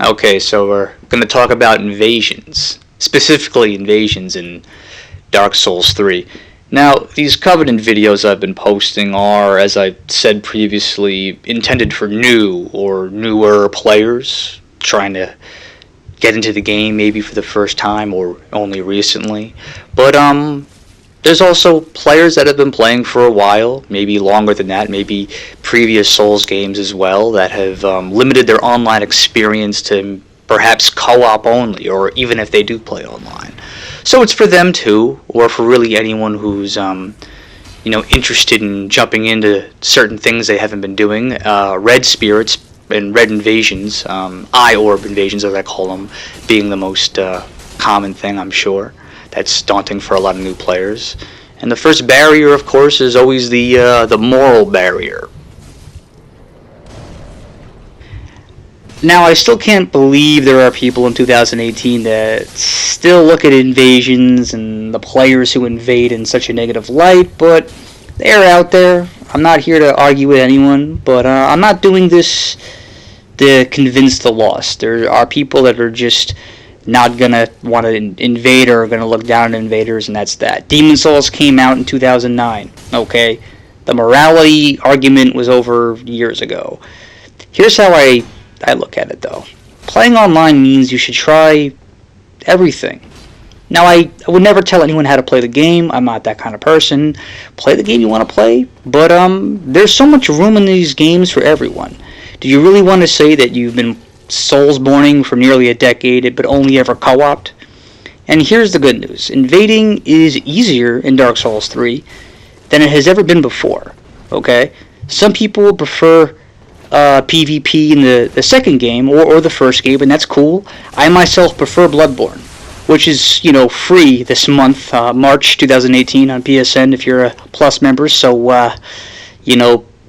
Okay, so we're going to talk about invasions, specifically invasions in Dark Souls 3. Now, these Covenant videos I've been posting are, as I said previously, intended for new or newer players trying to get into the game maybe for the first time or only recently. But there's also players that have been playing for a while, maybe longer than that, maybe previous Souls games as well, that have limited their online experience to perhaps co-op only, or even if they do play online. So it's for them too, or for really anyone who's interested in jumping into certain things they haven't been doing. Red spirits and red invasions, eye orb invasions as I call them, being the most common thing, I'm sure. That's daunting for a lot of new players. And the first barrier, of course, is always the moral barrier. Now, I still can't believe there are people in 2018 that still look at invasions and the players who invade in such a negative light, but they're out there. I'm not here to argue with anyone, but I'm not doing this to convince the lost. There are people that are just not gonna want to invade or gonna look down on invaders, and that's that. Demon Souls came out in 2009, okay? The morality argument was over years ago. Here's how I look at it, though. Playing online means you should try everything. Now, I would never tell anyone how to play the game. I'm not that kind of person. Play the game you want to play, but there's so much room in these games for everyone. Do you really want to say that you've been Soulsborning for nearly a decade, but only ever co-opted? And here's the good news. Invading is easier in Dark Souls 3 than it has ever been before, okay? Some people will prefer PvP in the second game or the first game, and that's cool. I myself prefer Bloodborne, which is, free this month, March 2018 on PSN if you're a Plus member, so,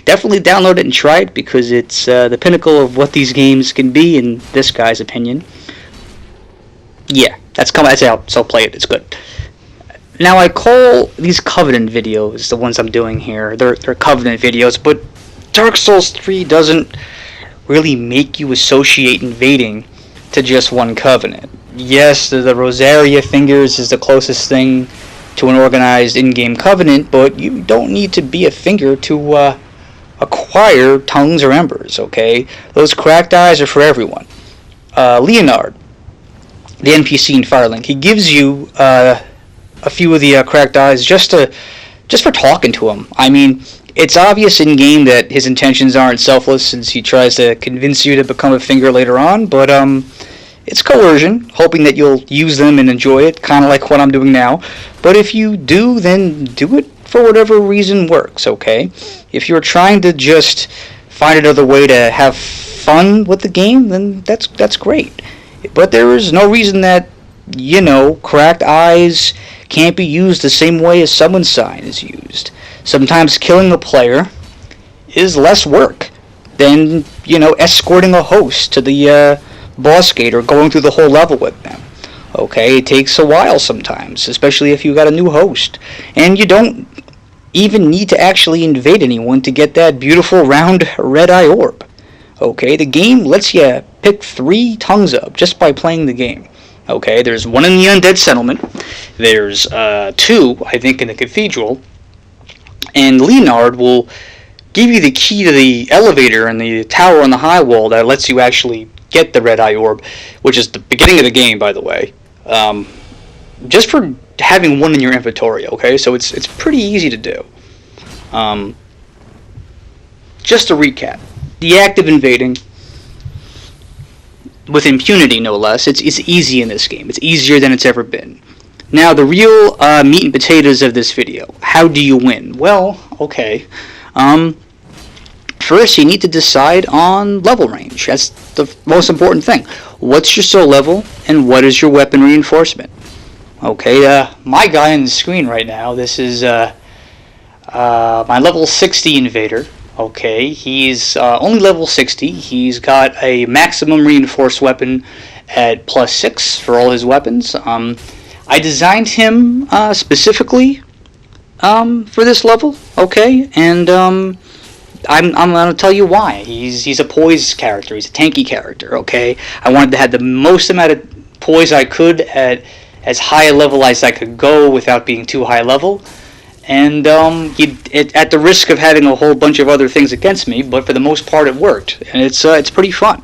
definitely download it and try it because it's the pinnacle of what these games can be in this guy's opinion. Yeah, that's out, so play it, it's good. Now, I call these Covenant videos, the ones I'm doing here, they're Covenant videos, but Dark Souls 3 doesn't really make you associate invading to just one Covenant. Yes, the Rosaria fingers is the closest thing to an organized in-game Covenant, but you don't need to be a finger to acquire tongues or embers, okay? Those cracked eyes are for everyone. Leonard, the NPC in Firelink, he gives you a few of the cracked eyes just for talking to him. I mean, it's obvious in-game that his intentions aren't selfless since he tries to convince you to become a finger later on, but it's coercion, hoping that you'll use them and enjoy it, kind of like what I'm doing now. But if you do, then do it for whatever reason works, okay? If you're trying to just find another way to have fun with the game, then that's great. But there is no reason that, cracked eyes can't be used the same way as summon sign is used. Sometimes killing a player is less work than, escorting a host to the boss gate or going through the whole level with them. Okay, it takes a while sometimes, especially if you got a new host. And you don't even need to actually invade anyone to get that beautiful round red eye orb. Okay, the game lets you pick 3 tongues up just by playing the game. Okay, there's 1 in the Undead Settlement, there's 2, I think, in the Cathedral, and Leonard will give you the key to the elevator and the tower on the high wall that lets you actually get the red eye orb, which is the beginning of the game, by the way, just for having 1 in your inventory, okay? So it's pretty easy to do. Just to recap, the act of invading, with impunity no less, it's easy in this game. It's easier than it's ever been. Now, the real meat and potatoes of this video. How do you win? Well, okay. First, you need to decide on level range. That's the most important thing. What's your soul level, and what is your weapon reinforcement? Okay, my guy on the screen right now, this is my level 60 invader. Okay, he's only level 60. He's got a maximum reinforced weapon at +6 for all his weapons. I designed him specifically for this level, okay, and I'm gonna tell you why. He's a poise character. He's a tanky character. Okay, I wanted to have the most amount of poise I could at as high a level as I could go without being too high level, and at the risk of having a whole bunch of other things against me. But for the most part, it worked, and it's pretty fun.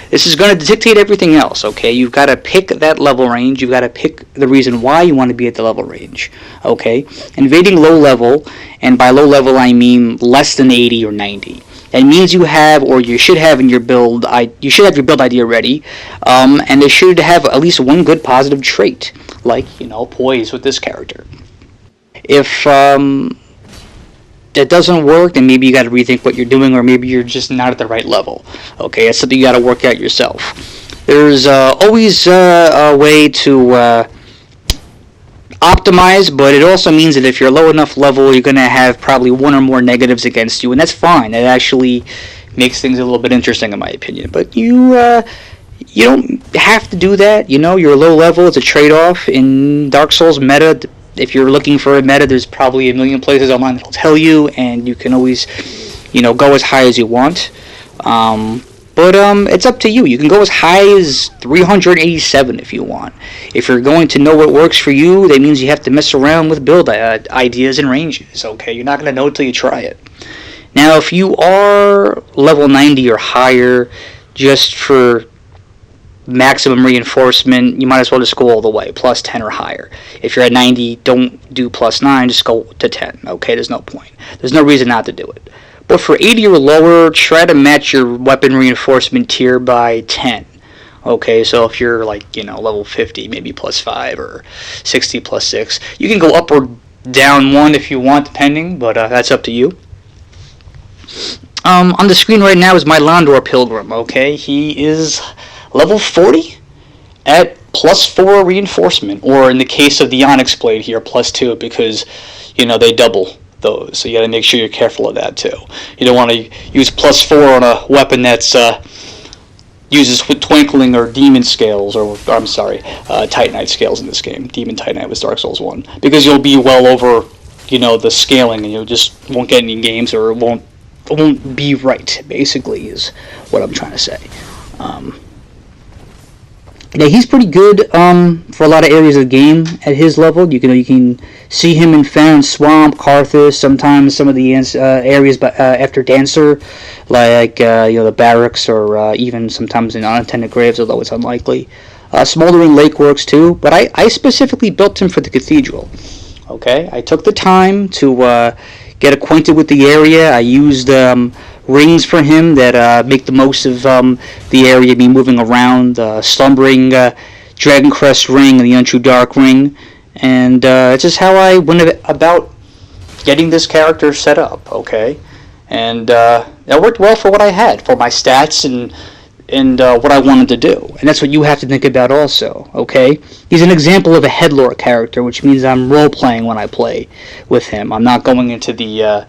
This is going to dictate everything else, okay? You've got to pick that level range. You've got to pick the reason why you want to be at the level range, okay? Invading low level, and by low level I mean less than 80 or 90. That means you have, or you should have in your build, you should have your build idea ready, and it should have at least one good positive trait, like, poise with this character. If that doesn't work, then maybe you got to rethink what you're doing, or maybe you're just not at the right level. Okay, that's something you got to work out yourself. There's always a way to optimize, but it also means that if you're low enough level, you're going to have probably one or more negatives against you, and that's fine. It actually makes things a little bit interesting, in my opinion. But you don't have to do that. You're low level. It's a trade-off in Dark Souls meta. If you're looking for a meta, there's probably a million places online that'll tell you, and you can always, go as high as you want. But it's up to you. You can go as high as 387 if you want. If you're going to know what works for you, that means you have to mess around with build ideas and ranges. Okay, you're not going to know until you try it. Now, if you are level 90 or higher, just for maximum reinforcement, you might as well just go all the way, plus 10 or higher. If you're at 90, don't do plus 9, just go to 10. Okay, there's no point. There's no reason not to do it. But for 80 or lower, try to match your weapon reinforcement tier by 10. Okay, so if you're like, level 50, maybe plus 5, or 60 plus 6. You can go up or down 1 if you want, depending, but that's up to you. On the screen right now is my Londor Pilgrim, okay? He is level 40 at plus 4 reinforcement, or in the case of the Onyx Blade here, plus 2, because, they double those, so you gotta make sure you're careful of that too. You don't want to use plus 4 on a weapon that's uses Twinkling or Demon Scales, or I'm sorry, Titanite Scales in this game. Demon Titanite was Dark Souls 1, because you'll be well over, the scaling, and you just won't get any games, or it won't be right, basically, is what I'm trying to say. Yeah, he's pretty good for a lot of areas of the game at his level. You can see him in Fen Swamp, Karthus, sometimes some of the areas after Dancer, like the barracks, or even sometimes in Unattended Graves, although it's unlikely. Smoldering Lake works too, but I specifically built him for the Cathedral. Okay, I took the time to get acquainted with the area. I used rings for him that make the most of the area, be moving around, Slumbering Dragon Crest ring and the Untrue Dark ring, and it's just how I went about getting this character set up, okay? And that worked well for what I had, for my stats and what I wanted to do. And that's what you have to think about also, okay? He's an example of a headlore character, which means I'm role-playing when I play with him. I'm not going into the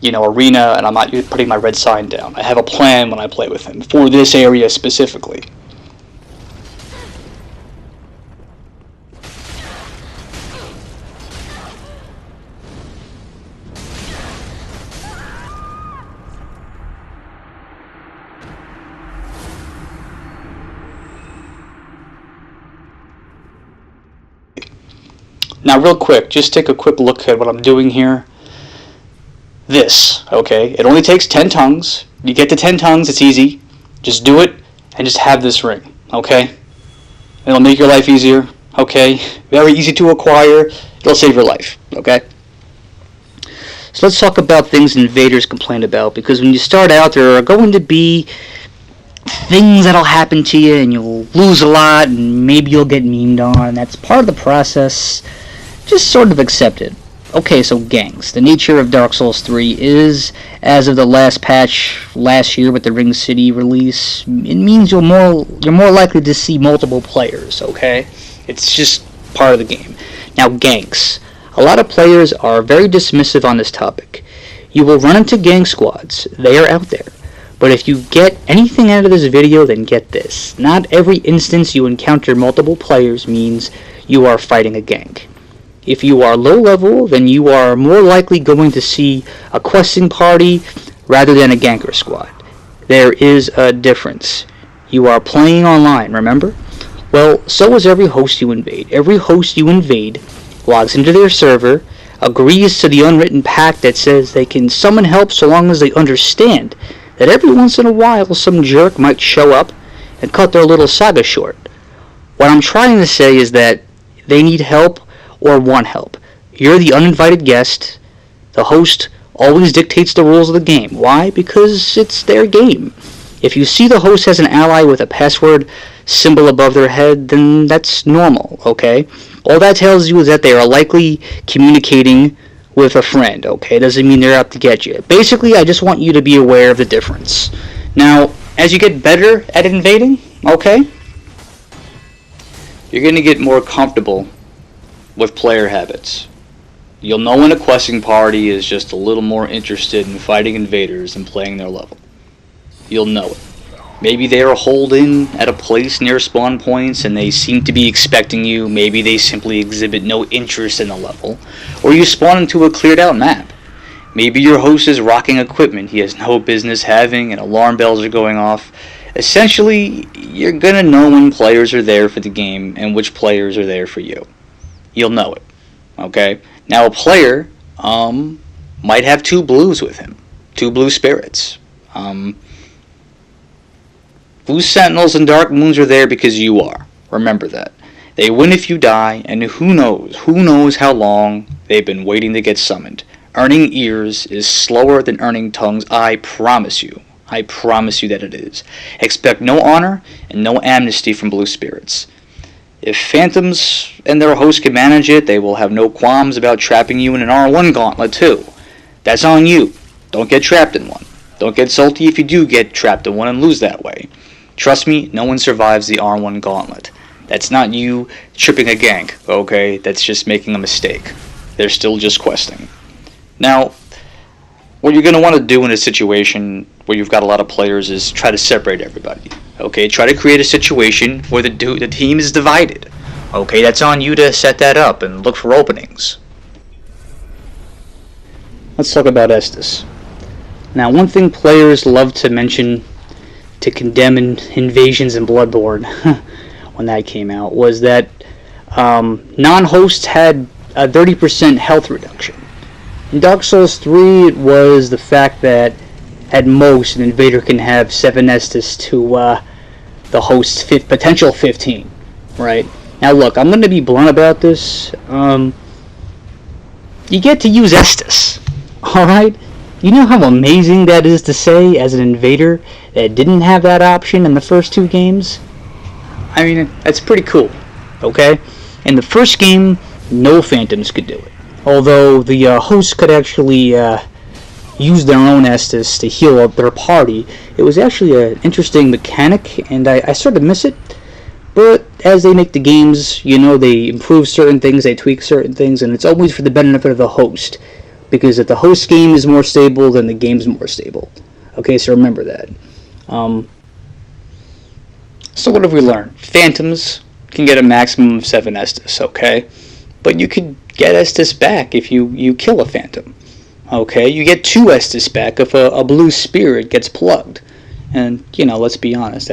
arena, and I'm not putting my red sign down. I have a plan when I play with him, for this area specifically. Now, real quick, just take a quick look at what I'm doing here. This, okay? It only takes 10 tongues. You get to 10 tongues, it's easy. Just do it, and just have this ring, okay? It'll make your life easier, okay? Very easy to acquire. It'll save your life, okay? So let's talk about things invaders complain about, because when you start out, there are going to be things that'll happen to you, and you'll lose a lot, and maybe you'll get memed on. That's part of the process. Just sort of accept it. Okay, so ganks. The nature of Dark Souls 3 is, as of the last patch last year with the Ring City release, it means you're more likely to see multiple players, okay? It's just part of the game. Now, ganks. A lot of players are very dismissive on this topic. You will run into gang squads. They are out there. But if you get anything out of this video, then get this. Not every instance you encounter multiple players means you are fighting a gank. If you are low level, then you are more likely going to see a questing party rather than a ganker squad. There is a difference. You are playing online, remember? Well, so is every host you invade. Every host you invade logs into their server, agrees to the unwritten pact that says they can summon help so long as they understand that every once in a while some jerk might show up and cut their little saga short. What I'm trying to say is that they need help or want help. You're the uninvited guest. The host always dictates the rules of the game. Why? Because it's their game. If you see the host has an ally with a password symbol above their head, then that's normal, okay? All that tells you is that they are likely communicating with a friend, okay? Doesn't mean they're out to get you. Basically, I just want you to be aware of the difference. Now, as you get better at invading, okay, you're going to get more comfortable with player habits. You'll know when a questing party is just a little more interested in fighting invaders than playing their level. You'll know it. Maybe they are holed in at a place near spawn points and they seem to be expecting you. Maybe they simply exhibit no interest in the level. Or you spawn into a cleared out map. Maybe your host is rocking equipment he has no business having and alarm bells are going off. Essentially, you're gonna know when players are there for the game and which players are there for you. You'll know it. Okay? Now a player might have 2 blues with him. 2 blue spirits. Blue Sentinels and Dark Moons are there because you are. Remember that. They win if you die, and who knows how long they've been waiting to get summoned. Earning ears is slower than earning tongues, I promise you. I promise you that it is. Expect no honor and no amnesty from Blue Spirits. If Phantoms and their hosts can manage it, they will have no qualms about trapping you in an R1 gauntlet too. That's on you. Don't get trapped in one. Don't get salty if you do get trapped in one and lose that way. Trust me, no one survives the R1 gauntlet. That's not you tripping a gank, okay? That's just making a mistake. They're still just questing. Now, what you're going to want to do in a situation where you've got a lot of players is try to separate everybody. Okay, try to create a situation where the team is divided. Okay, that's on you to set that up and look for openings. Let's talk about Estus. Now, one thing players love to mention to condemn invasions in Bloodborne when that came out was that non-hosts had a 30% health reduction. In Dark Souls 3, it was the fact that at most an invader can have 7 Estus to the host's potential 15, right? Now look, I'm going to be blunt about this. You get to use Estus, alright? You know how amazing that is to say as an invader that didn't have that option in the first 2 games? I mean, that's pretty cool, okay? In the first game, no Phantoms could do it. Although the hosts could actually use their own Estus to heal up their party. It was actually an interesting mechanic, and I sort of miss it. But as they make the games, you know, they improve certain things, they tweak certain things, and it's always for the benefit of the host. Because if the host game is more stable, then the game's more stable. Okay, so remember that. So what have we learned? Phantoms can get a maximum of 7 Estus, okay? But you could get Estus back if you kill a Phantom. Okay, you get 2 Estus back if a blue spirit gets plugged. And, you know, let's be honest,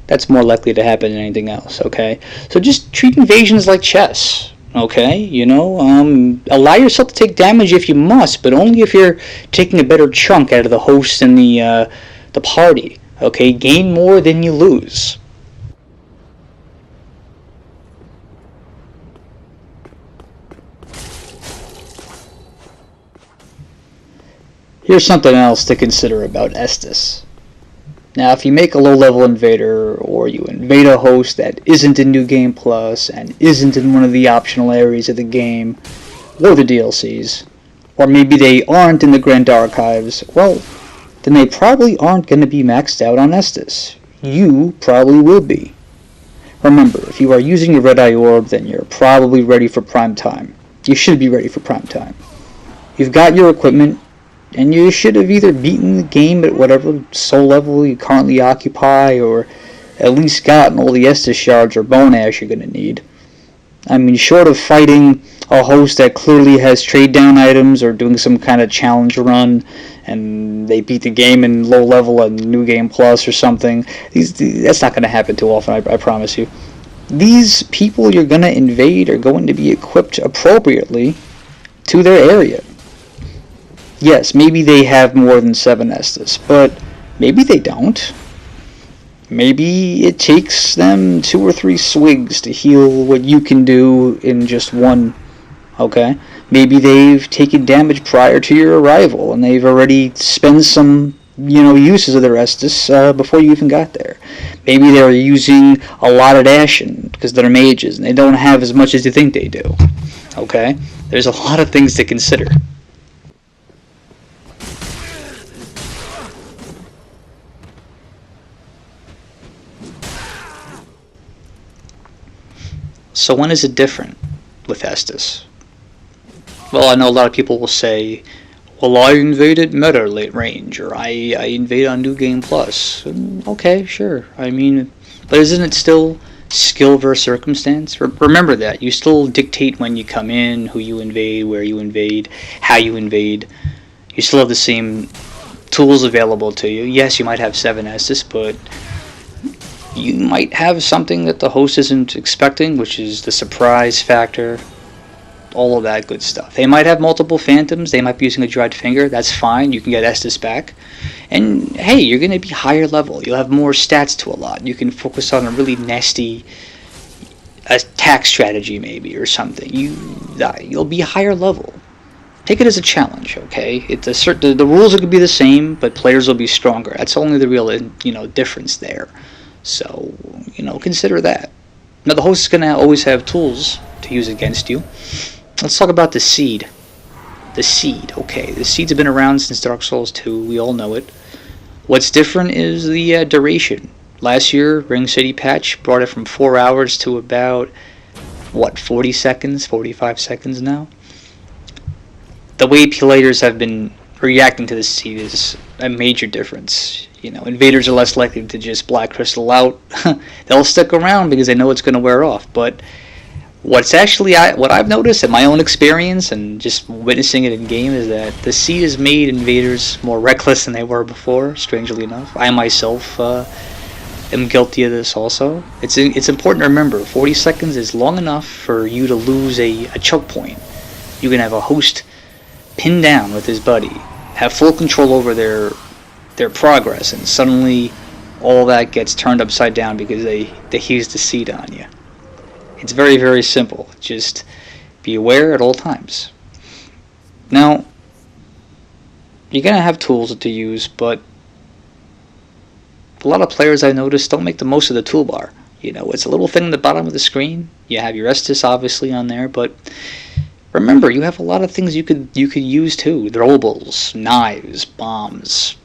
that's more likely to happen than anything else, okay? So just treat invasions like chess. Okay, you know, allow yourself to take damage if you must, but only if you're taking a better chunk out of the host and the party. Okay, gain more than you lose. Here's something else to consider about Estus. Now, if you make a low-level invader, or you invade a host that isn't in New Game Plus, and isn't in one of the optional areas of the game, or the DLCs, or maybe they aren't in the Grand Archives, well, then they probably aren't going to be maxed out on Estus. You probably will be. Remember, if you are using your Red Eye Orb, then you're probably ready for prime time. You should be ready for prime time. You've got your equipment, and you should have either beaten the game at whatever soul level you currently occupy, or at least gotten all the Estus shards or bone ash you're going to need. I mean, short of fighting a host that clearly has trade down items or doing some kind of challenge run and they beat the game in low level and New Game Plus or something, that's not going to happen too often, I promise you. These people you're going to invade are going to be equipped appropriately to their area. Yes, maybe they have more than 7 Estus, but maybe they don't. Maybe it takes them 2 or 3 swigs to heal what you can do in just one, okay? Maybe they've taken damage prior to your arrival, and they've already spent some, uses of their Estus before you even got there. Maybe they're using a lot of Ashen, because they're mages, and they don't have as much as you think they do, okay? There's a lot of things to consider. So when is it different with Estus? Well, I know a lot of people will say, well, I invaded meta late range, or I invade on New Game Plus. Okay, sure. I mean, but isn't it still skill versus circumstance? Remember that. You still dictate when you come in, who you invade, where you invade, how you invade. You still have the same tools available to you. Yes, you might have 7 Estus, but you might have something that the host isn't expecting, which is the surprise factor, all of that good stuff. They might have multiple phantoms, they might be using a dried finger, that's fine, you can get Estus back. And hey, you're going to be higher level, you'll have more stats to a lot, you can focus on a really nasty attack strategy maybe, or something. You'll be higher level. Take it as a challenge, okay? The rules are going to be the same, but players will be stronger. That's only the real difference there. So, consider that. Now, the host is going to always have tools to use against you. Let's talk about the Seed. The Seed, okay. The Seed's been around since Dark Souls 2. We all know it. What's different is the duration. Last year, Ring City patch brought it from 4 hours to about, 40 seconds, 45 seconds now? The way players have been reacting to the Seed is a major difference. Invaders are less likely to just Black Crystal out. They'll stick around because they know it's going to wear off. But what I've noticed in my own experience and just witnessing it in game is that the Seed has made invaders more reckless than they were before, strangely enough. I myself am guilty of this also. It's important to remember, 40 seconds is long enough for you to lose a choke point. You can have a host pinned down with his buddy, have full control over their progress, and suddenly all that gets turned upside down because they used the Seed on you. It's very, very simple. Just be aware at all times. Now, you're going to have tools to use, but a lot of players I noticed don't make the most of the toolbar. It's a little thing at the bottom of the screen. You have your Estus obviously on there, but remember, you have a lot of things you could use too. Throwables, knives, bombs,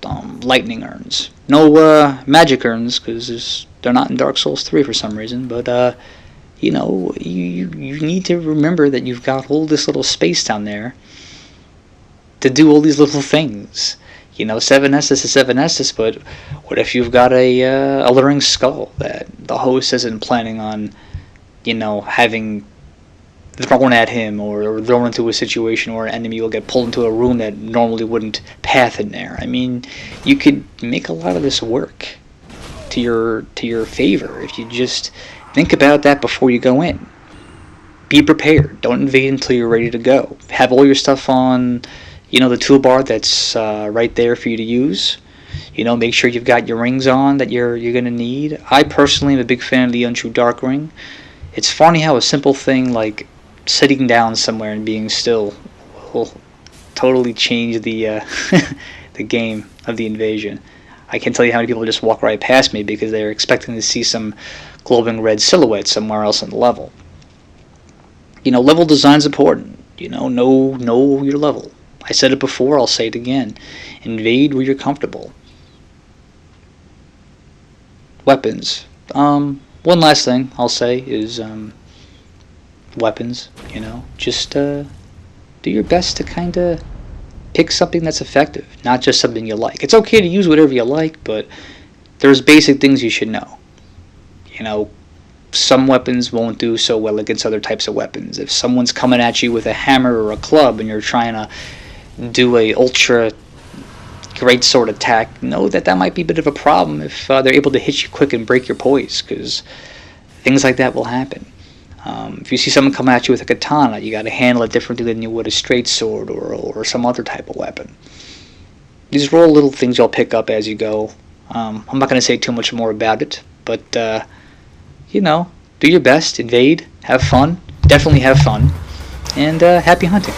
lightning urns. No magic urns, because they're not in Dark Souls 3 for some reason, but you need to remember that you've got all this little space down there to do all these little things. 7 Estus is 7 Estus, but what if you've got a alluring skull that the host isn't planning on, having thrown at him or thrown into a situation where an enemy will get pulled into a room that normally wouldn't path in there. I mean, you could make a lot of this work to your favor if you just think about that before you go in. Be prepared. Don't invade until you're ready to go. Have all your stuff on, the toolbar that's right there for you to use. Make sure you've got your rings on that you're going to need. I personally am a big fan of the Untrue Dark Ring. It's funny how a simple thing like sitting down somewhere and being still will totally change the the game of the invasion. I can't tell you how many people just walk right past me because they're expecting to see some glowing red silhouette somewhere else on the level. Level design's important. Know your level. I said it before, I'll say it again. Invade where you're comfortable. Weapons. One last thing I'll say is weapons, just do your best to kind of pick something that's effective, not just something you like. It's okay to use whatever you like, but there's basic things you should know. some weapons won't do so well against other types of weapons. If someone's coming at you with a hammer or a club and you're trying to do a ultra great sword attack, know that that might be a bit of a problem if they're able to hit you quick and break your poise, because things like that will happen. If you see someone come at you with a katana, you got to handle it differently than you would a straight sword or some other type of weapon. These are all little things you'll pick up as you go. I'm not going to say too much more about it, but do your best, invade, have fun, definitely have fun, and happy hunting.